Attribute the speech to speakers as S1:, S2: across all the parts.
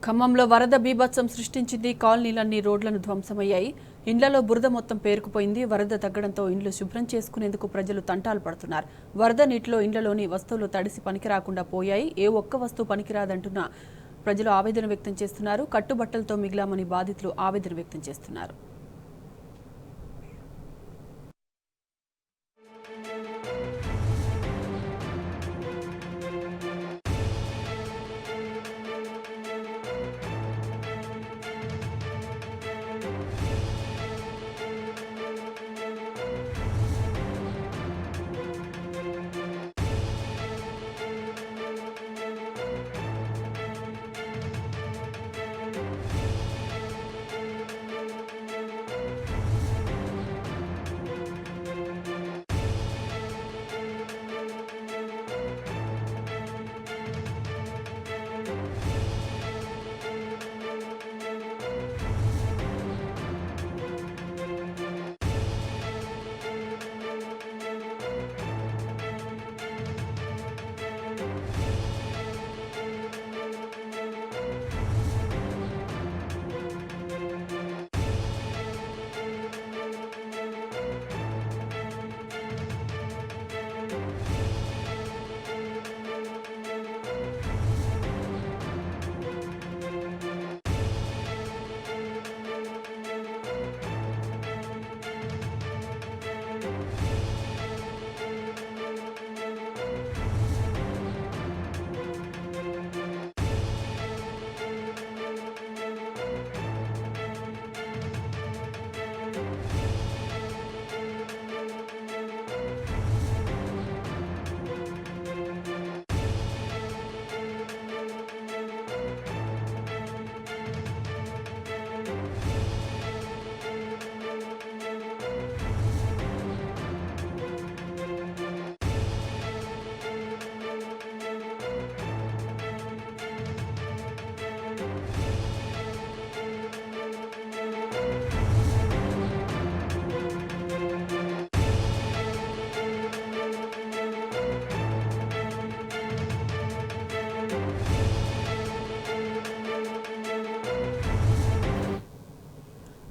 S1: ఖమ్మంలో వరద బీభత్సం సృష్టించింది. కాలనీలన్నీ రోడ్లను ధ్వంసమయ్యాయి. ఇండ్లలో బురద మొత్తం పేరుకుపోయింది. వరద తగ్గడంతో ఇండ్లు శుభ్రం చేసుకునేందుకు ప్రజలు తంటాలు పడుతున్నారు. వరద నీటిలో ఇండ్లలోని వస్తువులు తడిసి పనికిరాకుండా పోయాయి. ఏ ఒక్క వస్తువు పనికిరాదంటున్న ప్రజలు ఆవేదన వ్యక్తం చేస్తున్నారు. కట్టుబట్టలతో మిగిలామని బాధితులు ఆవేదన వ్యక్తం చేస్తున్నారు.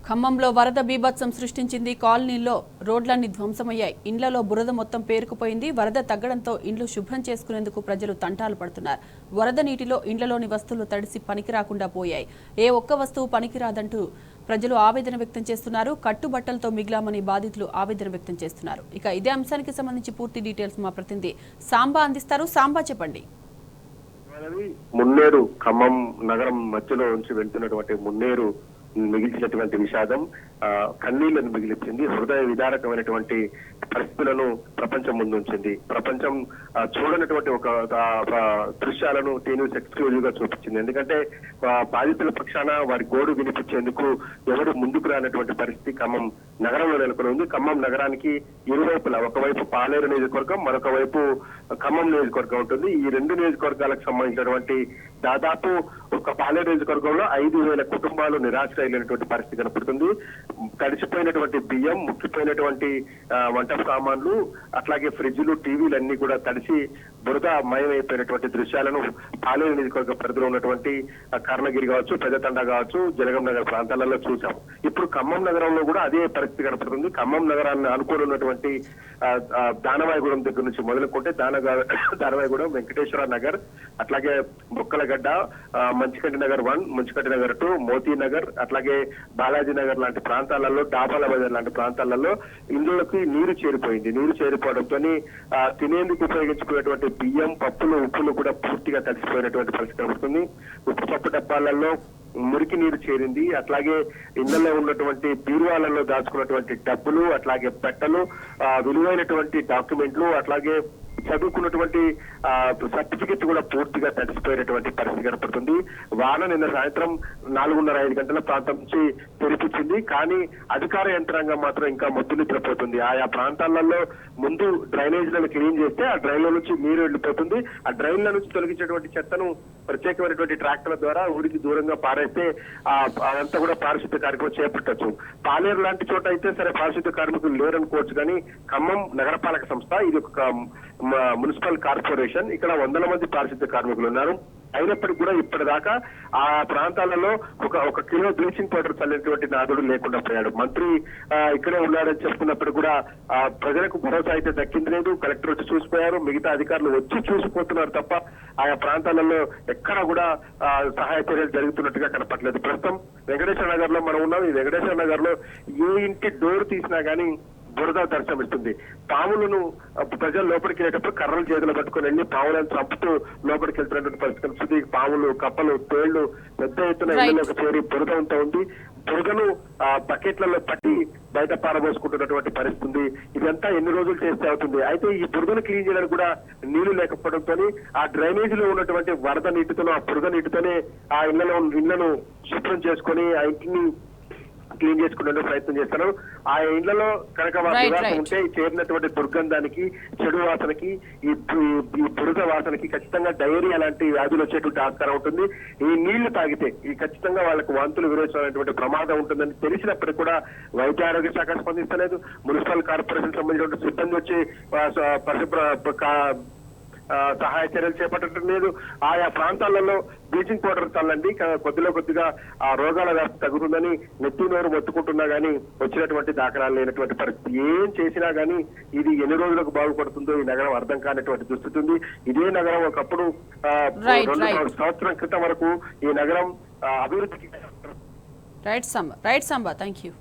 S1: ఖమ్మంలో వరద బీభత్సం సృష్టించింది. కాలనీల్లో రోడ్లన్నీ ధ్వంసమయ్యాయి. ఇండ్లలో బురద మొత్తం పేరుకుపోయింది. వరద తగ్గడంతో ఇండ్లు శుభ్రం చేసుకునేందుకు ప్రజలు తంటాలు పడుతున్నారు. వరద నీటిలో ఇండ్లలోని వస్తువులు తడిసి పనికిరాకుండా పోయాయి. ఏ ఒక్క వస్తువు పనికిరాదంటూ ప్రజలు ఆవేదన వ్యక్తం చేస్తున్నారు. కట్టుబట్టలతో మిగిలామని బాధితులు ఆవేదన వ్యక్తం చేస్తున్నారు. ఇక ఇదే అంశానికి సంబంధించి పూర్తి డీటెయిల్స్ మా ప్రతినిధి సాంబా అందిస్తారు. సాంబా, చెప్పండి.
S2: మున్నేరు ఖమ్మం నగరం మధ్యలో నుంచి వెళ్తున్నటువంటి మున్నేరు మిగిల్చినటువంటి విషాదం కన్నీళ్లను మిగిలించింది. హృదయ విదారకమైనటువంటి పరిస్థితులను ప్రపంచం ముందుంచింది. ప్రపంచం చూడనటువంటి ఒక దృశ్యాలను టీన్యూస్ ఎక్స్క్లూజివ్ గా చూపించింది. ఎందుకంటే బాధితుల పక్షాన వారి గోడు వినిపించేందుకు ఎవరు ముందుకు రానటువంటి పరిస్థితి ఖమ్మం నగరంలో నెలకొని ఉంది. ఖమ్మం నగరానికి ఇరువైపులా, ఒకవైపు పాలేరు నియోజకవర్గం, మరొక వైపు ఖమ్మం నియోజకవర్గం ఉంటుంది. ఈ రెండు నియోజకవర్గాలకు సంబంధించినటువంటి దాదాపు ఒక పాలేరు నియోజకవర్గంలో 5,000 కుటుంబాలు నిరాశ్రయులైనటువంటి పరిస్థితి కనపడుతుంది. తడిసిపోయినటువంటి బియ్యం, ముక్కిపోయినటువంటి వంట సామాన్లు, అట్లాగే ఫ్రిడ్జ్లు, టీవీలు అన్ని కూడా తడిసి బురద మయమైపోయినటువంటి దృశ్యాలను పాలేరు నియోజకవర్గ పరిధిలో ఉన్నటువంటి కర్ణగిరి కావచ్చు, పెద్దతండ కావచ్చు, జనగం నగర్ ప్రాంతాలలో చూసాం. ఇప్పుడు ఖమ్మం నగరంలో కూడా అదే పరిస్థితి కనపడుతుంది. ఖమ్మం నగరాన్ని అనుకోని ఉన్నటువంటి దానవాయగూడెం దగ్గర నుంచి మొదలుకుంటే దానవాయగూడెం, వెంకటేశ్వర నగర్, అట్లాగే బొక్కలగడ్డ, మంచికంటి నగర్ 1, మంచికంటి నగర్ 2, మోతీ నగర్, అట్లాగే బాలాజీ నగర్ లాంటి ప్రాంతాలలో, డాబాల బజార్ లాంటి ప్రాంతాలలో ఇండ్లకి నీరు చేరిపోయింది. నీరు చేరిపోవడంతో తినేందుకు ఉపయోగించుకునేటువంటి బియ్యం, పప్పులు, ఉప్పులు కూడా పూర్తిగా తడిసిపోయినటువంటి పరిస్థితి కనబడుతుంది. ఉప్పు పప్పు డబ్బాలలో మురికి నీరు చేరింది. అట్లాగే ఇళ్లలో ఉన్నటువంటి బీరువాలలో దాచుకున్నటువంటి డబ్బులు, అట్లాగే పెట్టలు, విలువైనటువంటి డాక్యుమెంట్లు, అట్లాగే చదువుకున్నటువంటి సర్టిఫికెట్ కూడా పూర్తిగా తడిసిపోయినటువంటి పరిస్థితి కనపడుతుంది. వాన నిన్న సాయంత్రం 4:30-5 గంటల ప్రాంతం నుంచి తెరిపించింది. కానీ అధికార యంత్రాంగం మాత్రం ఇంకా మొద్దు నిద్రపోతుంది. ఆయా ప్రాంతాలలో ముందు డ్రైనేజీలను క్లీన్ చేస్తే ఆ డ్రైన్ల నుంచి నీరు వెళ్ళిపోతుంది. ఆ డ్రైన్ల నుంచి తొలగించేటువంటి చెత్తను ప్రత్యేకమైనటువంటి ట్రాక్టర్ల ద్వారా ఊరికి దూరంగా పారేస్తే అదంతా కూడా పారిశుద్ధ్య కార్యక్రమం చేపట్టచ్చు. పాలేరు లాంటి చోట అయితే సరే పారిశుద్ధ్య కార్మికులు లేరనుకోవచ్చు. కానీ ఖమ్మం నగరపాలక సంస్థ ఇది ఒక మున్సిపల్ కార్పొరేషన్. ఇక్కడ 100 మంది పారిశుద్ధ్య కార్మికులు ఉన్నారు. అయినప్పటికీ కూడా ఇప్పటిదాకా ఆ ప్రాంతాలలో ఒక కిలో బ్లీచింగ్ పౌడర్ చల్లినటువంటి నాదుడు లేకుండా పోయాడు. మంత్రి ఇక్కడే ఉన్నాడని చెప్తున్నప్పుడు కూడా ప్రజలకు భరోసా అయితే దక్కింది లేదు. కలెక్టర్ వచ్చి చూసిపోయారు, మిగతా అధికారులు వచ్చి చూసిపోతున్నారు తప్ప ఆయా ప్రాంతాలలో ఎక్కడ కూడా సహాయ చర్యలు జరుగుతున్నట్టుగా కనపట్లేదు. ప్రస్తుతం వెంకటేశ్వర నగర్ లో మనం ఉన్నాం. ఈ వెంకటేశ్వర నగర్ లో ఏ ఇంటి డోర్ తీసినా గానీ బురద దర్శనమిస్తుంది. పాములను ప్రజలు లోపలికి వెళ్ళేటప్పుడు కర్రలు చేతులు పట్టుకుని వెళ్ళి పాములను చంపుతూ లోపలికి వెళ్తున్నటువంటి పరిస్థితి కనిపిస్తుంది. పాములు, కప్పలు, తేళ్లు పెద్ద ఎత్తున ఇళ్లలోకి చేరి బురద ఉంటూ ఉంది. బురదను బకెట్లలో పట్టి బయట పారబోసుకుంటున్నటువంటి పరిస్థితి. ఇదంతా ఎన్ని రోజులు చేస్తే అవుతుంది. అయితే ఈ బురదను క్లీన్ చేయడానికి కూడా నీళ్లు లేకపోవడంతో ఆ డ్రైనేజ్ లో ఉన్నటువంటి వరద నీటితోనూ ఆ బురద నీటితోనే ఆ ఇళ్లను శుభ్రం చేసుకొని ఆ ఇంటిని క్లీన్ చేసుకునే ప్రయత్నం చేస్తారు. ఆ ఇండ్లలో కనుక నివాసం ఉంటే చేరినటువంటి దుర్గంధానికి, చెడు వాసనకి, ఈ బురద వాసనకి ఖచ్చితంగా డయేరియా లాంటి వ్యాధులు వచ్చేటువంటి ఆస్కారం ఉంటుంది. ఈ నీళ్లు తాగితే ఈ ఖచ్చితంగా వాళ్ళకు వాంతులు విరోచనటువంటి ప్రమాదం ఉంటుందని తెలిసినప్పటికీ కూడా వైద్య ఆరోగ్య శాఖ స్పందిస్తలేదు. మున్సిపల్ కార్పొరేషన్ సంబంధించిన సిబ్బంది వచ్చి సహాయ చర్యలు చేపట్టడం లేదు. ఆయా ప్రాంతాలలో బ్లీచింగ్ పౌడర్ చల్లండి, కొద్దిగా ఆ రోగాల వ్యాప్తి తగ్గుతుందని నెత్తి నోరు మొత్తుకుంటున్నా గానీ వచ్చినటువంటి దాఖలాలు లేనటువంటి పరిస్థితి. ఏం చేసినా గానీ ఇది ఎన్ని రోజులకు బాగుపడుతుందో ఈ నగరం అర్థం కానటువంటి దుస్థితి ఉంది. ఇదే నగరం ఒకప్పుడు 2 సంవత్సరం క్రితం వరకు ఈ నగరం అభివృద్ధికి
S1: రైట్ సంబా, థ్యాంక్ యూ.